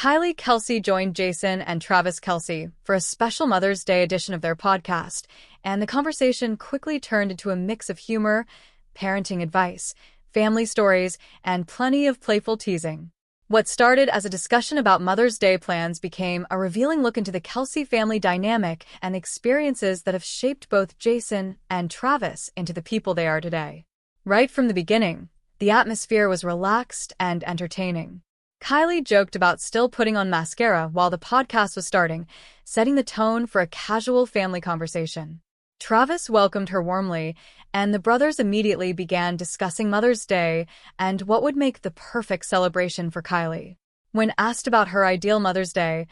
Kylie Kelce joined Jason and Travis Kelce for a special Mother's Day edition of their podcast, and the conversation quickly turned into a mix of humor, parenting advice, family stories, and plenty of playful teasing. What started as a discussion about Mother's Day plans became a revealing look into the Kelce family dynamic and the experiences that have shaped both Jason and Travis into the people they are today. Right from the beginning, the atmosphere was relaxed and entertaining. Kylie joked about still putting on mascara while the podcast was starting, setting the tone for a casual family conversation. Travis welcomed her warmly, and the brothers immediately began discussing Mother's Day and what would make the perfect celebration for Kylie. When asked about her ideal Mother's Day,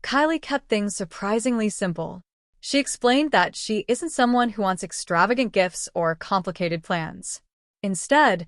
Kylie kept things surprisingly simple. She explained that she isn't someone who wants extravagant gifts or complicated plans. Instead,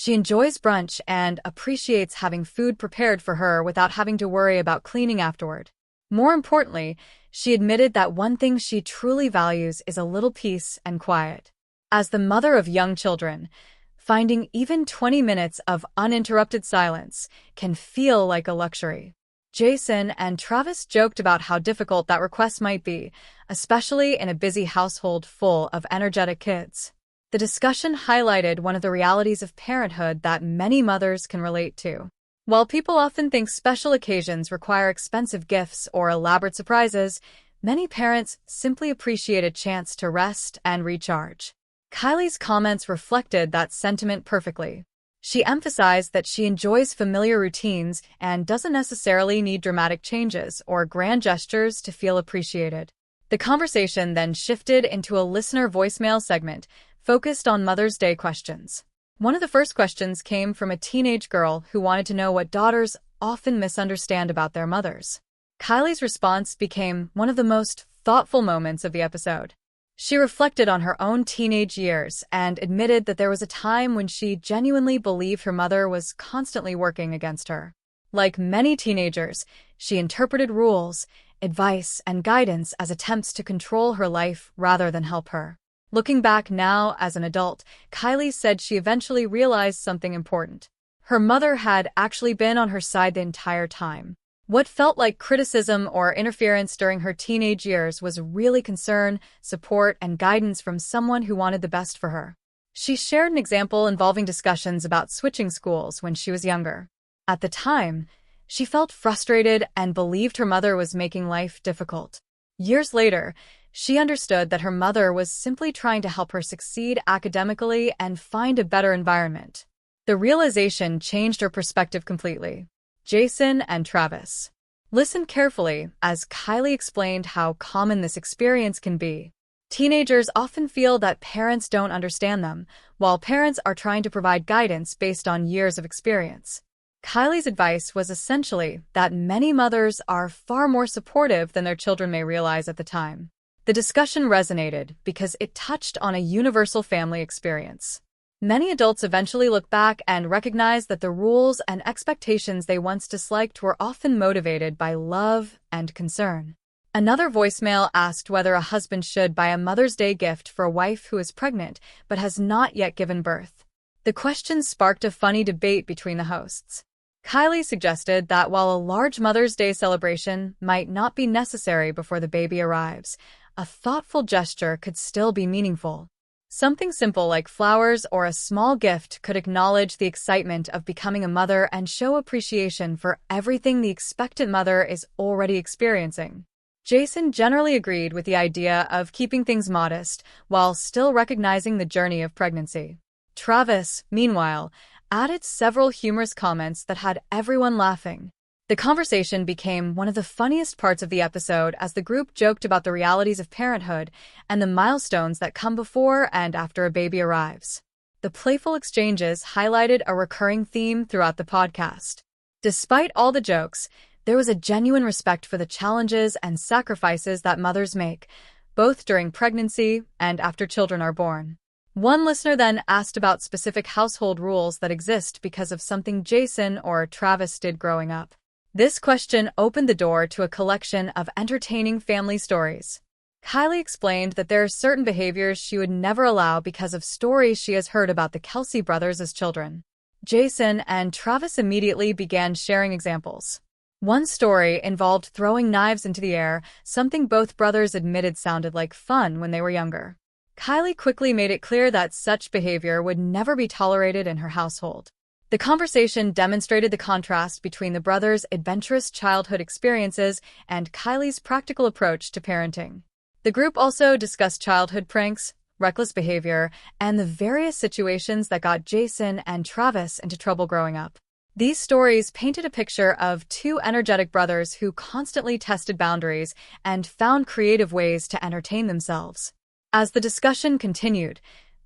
she enjoys brunch and appreciates having food prepared for her without having to worry about cleaning afterward. More importantly, she admitted that one thing she truly values is a little peace and quiet. As the mother of young children, finding even 20 minutes of uninterrupted silence can feel like a luxury. Jason and Travis joked about how difficult that request might be, especially in a busy household full of energetic kids. The discussion highlighted one of the realities of parenthood that many mothers can relate to. While people often think special occasions require expensive gifts or elaborate surprises, many parents simply appreciate a chance to rest and recharge. Kylie's comments reflected that sentiment perfectly. She emphasized that she enjoys familiar routines and doesn't necessarily need dramatic changes or grand gestures to feel appreciated. The conversation then shifted into a listener voicemail segment focused on Mother's Day questions. One of the first questions came from a teenage girl who wanted to know what daughters often misunderstand about their mothers. Kylie's response became one of the most thoughtful moments of the episode. She reflected on her own teenage years and admitted that there was a time when she genuinely believed her mother was constantly working against her. Like many teenagers, she interpreted rules, advice, and guidance as attempts to control her life rather than help her. Looking back now as an adult, Kylie said she eventually realized something important. Her mother had actually been on her side the entire time. What felt like criticism or interference during her teenage years was really concern, support, and guidance from someone who wanted the best for her. She shared an example involving discussions about switching schools when she was younger. At the time, she felt frustrated and believed her mother was making life difficult. Years later, she understood that her mother was simply trying to help her succeed academically and find a better environment. The realization changed her perspective completely. Jason and Travis listened carefully as Kylie explained how common this experience can be. Teenagers often feel that parents don't understand them, while parents are trying to provide guidance based on years of experience. Kylie's advice was essentially that many mothers are far more supportive than their children may realize at the time. The discussion resonated because it touched on a universal family experience. Many adults eventually look back and recognize that the rules and expectations they once disliked were often motivated by love and concern. Another voicemail asked whether a husband should buy a Mother's Day gift for a wife who is pregnant but has not yet given birth. The question sparked a funny debate between the hosts. Kylie suggested that while a large Mother's Day celebration might not be necessary before the baby arrives, a thoughtful gesture could still be meaningful. Something simple like flowers or a small gift could acknowledge the excitement of becoming a mother and show appreciation for everything the expectant mother is already experiencing. Jason generally agreed with the idea of keeping things modest while still recognizing the journey of pregnancy. Travis, meanwhile, added several humorous comments that had everyone laughing. The conversation became one of the funniest parts of the episode as the group joked about the realities of parenthood and the milestones that come before and after a baby arrives. The playful exchanges highlighted a recurring theme throughout the podcast. Despite all the jokes, there was a genuine respect for the challenges and sacrifices that mothers make, both during pregnancy and after children are born. One listener then asked about specific household rules that exist because of something Jason or Travis did growing up. This question opened the door to a collection of entertaining family stories. Kylie explained that there are certain behaviors she would never allow because of stories she has heard about the Kelce brothers as children. Jason and Travis immediately began sharing examples. One story involved throwing knives into the air, something both brothers admitted sounded like fun when they were younger. Kylie quickly made it clear that such behavior would never be tolerated in her household. The conversation demonstrated the contrast between the brothers' adventurous childhood experiences and Kylie's practical approach to parenting. The group also discussed childhood pranks, reckless behavior, and the various situations that got Jason and Travis into trouble growing up. These stories painted a picture of two energetic brothers who constantly tested boundaries and found creative ways to entertain themselves. As the discussion continued,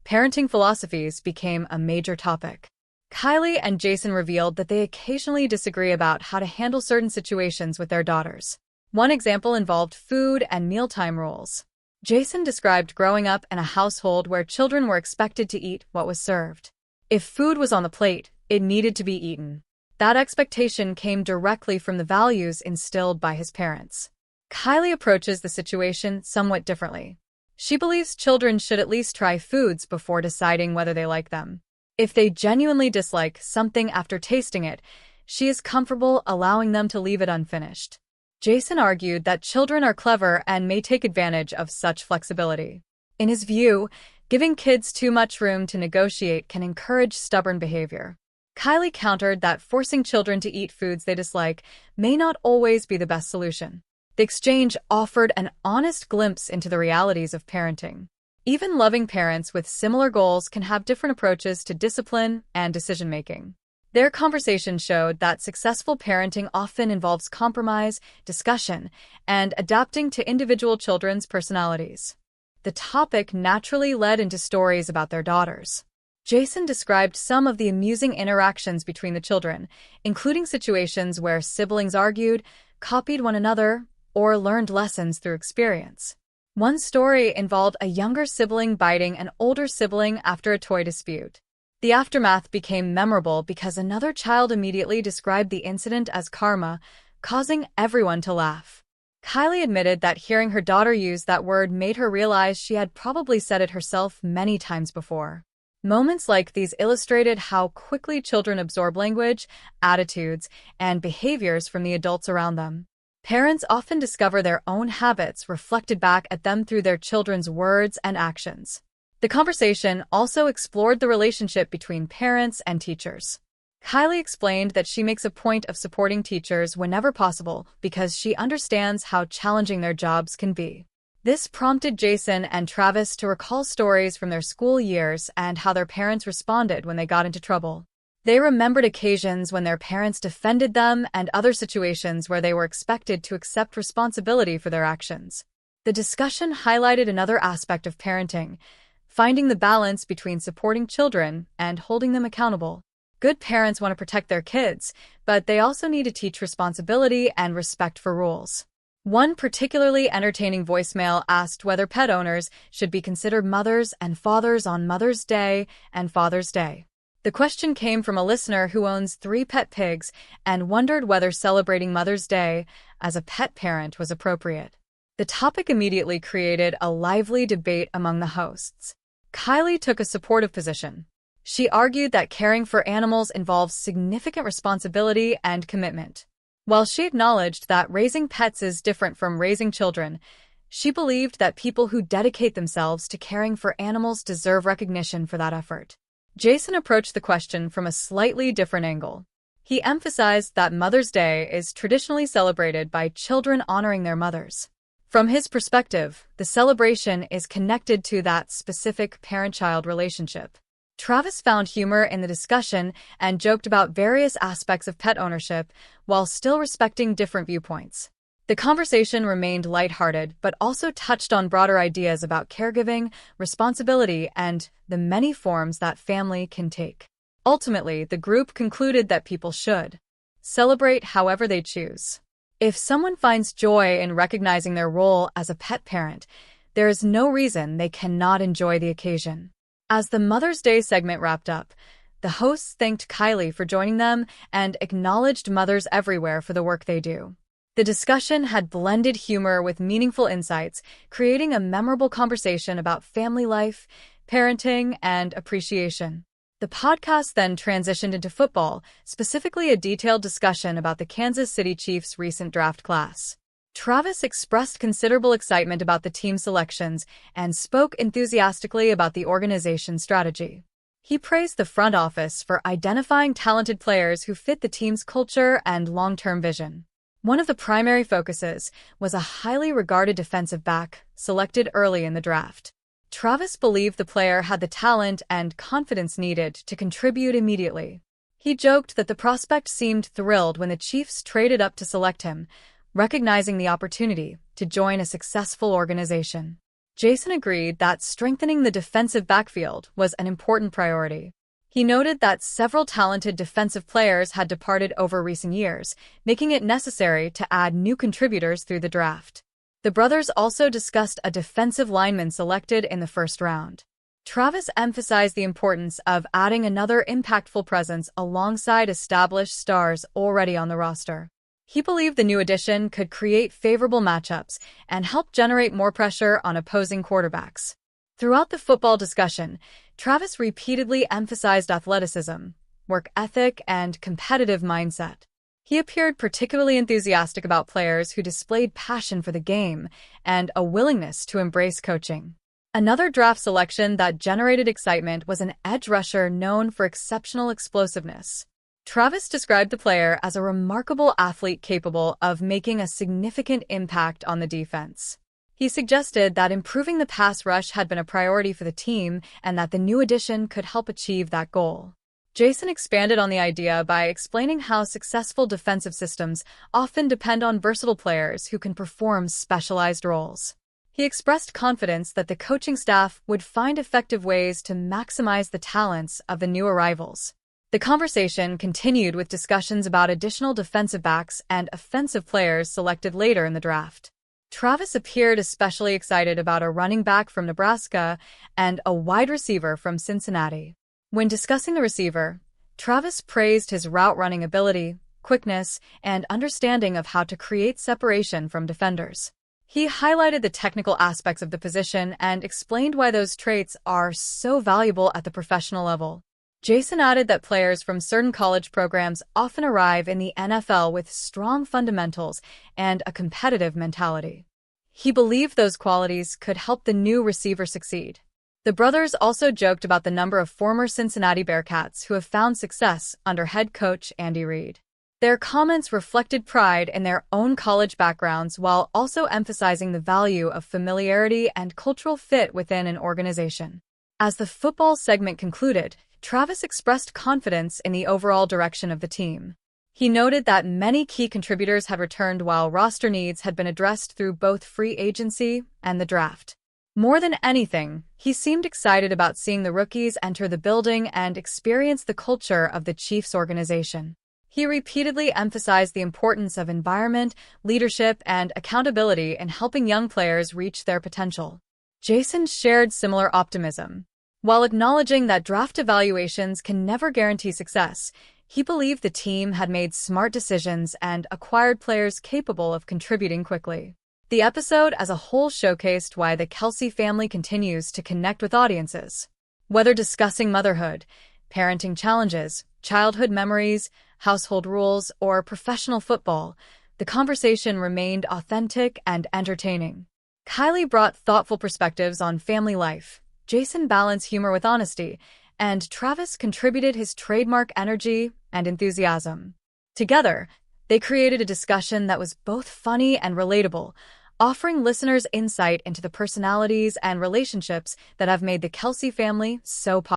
parenting philosophies became a major topic. Kylie and Jason revealed that they occasionally disagree about how to handle certain situations with their daughters. One example involved food and mealtime rules. Jason described growing up in a household where children were expected to eat what was served. If food was on the plate, it needed to be eaten. That expectation came directly from the values instilled by his parents. Kylie approaches the situation somewhat differently. She believes children should at least try foods before deciding whether they like them. If they genuinely dislike something after tasting it, she is comfortable allowing them to leave it unfinished. Jason argued that children are clever and may take advantage of such flexibility. In his view, giving kids too much room to negotiate can encourage stubborn behavior. Kylie countered that forcing children to eat foods they dislike may not always be the best solution. The exchange offered an honest glimpse into the realities of parenting. Even loving parents with similar goals can have different approaches to discipline and decision-making. Their conversation showed that successful parenting often involves compromise, discussion, and adapting to individual children's personalities. The topic naturally led into stories about their daughters. Jason described some of the amusing interactions between the children, including situations where siblings argued, copied one another, or learned lessons through experience. One story involved a younger sibling biting an older sibling after a toy dispute. The aftermath became memorable because another child immediately described the incident as karma, causing everyone to laugh. Kylie admitted that hearing her daughter use that word made her realize she had probably said it herself many times before. Moments like these illustrated how quickly children absorb language, attitudes, and behaviors from the adults around them. Parents often discover their own habits reflected back at them through their children's words and actions. The conversation also explored the relationship between parents and teachers. Kylie explained that she makes a point of supporting teachers whenever possible because she understands how challenging their jobs can be. This prompted Jason and Travis to recall stories from their school years and how their parents responded when they got into trouble. They remembered occasions when their parents defended them and other situations where they were expected to accept responsibility for their actions. The discussion highlighted another aspect of parenting, finding the balance between supporting children and holding them accountable. Good parents want to protect their kids, but they also need to teach responsibility and respect for rules. One particularly entertaining voicemail asked whether pet owners should be considered mothers and fathers on Mother's Day and Father's Day. The question came from a listener who owns 3 pet pigs and wondered whether celebrating Mother's Day as a pet parent was appropriate. The topic immediately created a lively debate among the hosts. Kylie took a supportive position. She argued that caring for animals involves significant responsibility and commitment. While she acknowledged that raising pets is different from raising children, she believed that people who dedicate themselves to caring for animals deserve recognition for that effort. Jason approached the question from a slightly different angle. He emphasized that Mother's Day is traditionally celebrated by children honoring their mothers. From his perspective, the celebration is connected to that specific parent-child relationship. Travis found humor in the discussion and joked about various aspects of pet ownership while still respecting different viewpoints. The conversation remained lighthearted but also touched on broader ideas about caregiving, responsibility, and the many forms that family can take. Ultimately, the group concluded that people should celebrate however they choose. If someone finds joy in recognizing their role as a pet parent, there is no reason they cannot enjoy the occasion. As the Mother's Day segment wrapped up, the hosts thanked Kylie for joining them and acknowledged mothers everywhere for the work they do. The discussion had blended humor with meaningful insights, creating a memorable conversation about family life, parenting, and appreciation. The podcast then transitioned into football, specifically a detailed discussion about the Kansas City Chiefs' recent draft class. Travis expressed considerable excitement about the team selections and spoke enthusiastically about the organization's strategy. He praised the front office for identifying talented players who fit the team's culture and long-term vision. One of the primary focuses was a highly regarded defensive back selected early in the draft. Travis believed the player had the talent and confidence needed to contribute immediately. He joked that the prospect seemed thrilled when the Chiefs traded up to select him, recognizing the opportunity to join a successful organization. Jason agreed that strengthening the defensive backfield was an important priority. He noted that several talented defensive players had departed over recent years, making it necessary to add new contributors through the draft. The brothers also discussed a defensive lineman selected in the first round. Travis emphasized the importance of adding another impactful presence alongside established stars already on the roster. He believed the new addition could create favorable matchups and help generate more pressure on opposing quarterbacks. Throughout the football discussion, Travis repeatedly emphasized athleticism, work ethic, and competitive mindset. He appeared particularly enthusiastic about players who displayed passion for the game and a willingness to embrace coaching. Another draft selection that generated excitement was an edge rusher known for exceptional explosiveness. Travis described the player as a remarkable athlete capable of making a significant impact on the defense. He suggested that improving the pass rush had been a priority for the team and that the new addition could help achieve that goal. Jason expanded on the idea by explaining how successful defensive systems often depend on versatile players who can perform specialized roles. He expressed confidence that the coaching staff would find effective ways to maximize the talents of the new arrivals. The conversation continued with discussions about additional defensive backs and offensive players selected later in the draft. Travis appeared especially excited about a running back from Nebraska and a wide receiver from Cincinnati. When discussing the receiver, Travis praised his route-running ability, quickness, and understanding of how to create separation from defenders. He highlighted the technical aspects of the position and explained why those traits are so valuable at the professional level. Jason added that players from certain college programs often arrive in the NFL with strong fundamentals and a competitive mentality. He believed those qualities could help the new receiver succeed. The brothers also joked about the number of former Cincinnati Bearcats who have found success under head coach Andy Reid. Their comments reflected pride in their own college backgrounds while also emphasizing the value of familiarity and cultural fit within an organization. As the football segment concluded, Travis expressed confidence in the overall direction of the team. He noted that many key contributors had returned while roster needs had been addressed through both free agency and the draft. More than anything, he seemed excited about seeing the rookies enter the building and experience the culture of the Chiefs organization. He repeatedly emphasized the importance of environment, leadership, and accountability in helping young players reach their potential. Jason shared similar optimism. While acknowledging that draft evaluations can never guarantee success, he believed the team had made smart decisions and acquired players capable of contributing quickly. The episode as a whole showcased why the Kelce family continues to connect with audiences. Whether discussing motherhood, parenting challenges, childhood memories, household rules, or professional football, the conversation remained authentic and entertaining. Kylie brought thoughtful perspectives on family life. Jason balanced humor with honesty, and Travis contributed his trademark energy and enthusiasm. Together, they created a discussion that was both funny and relatable, offering listeners insight into the personalities and relationships that have made the Kelce family so popular.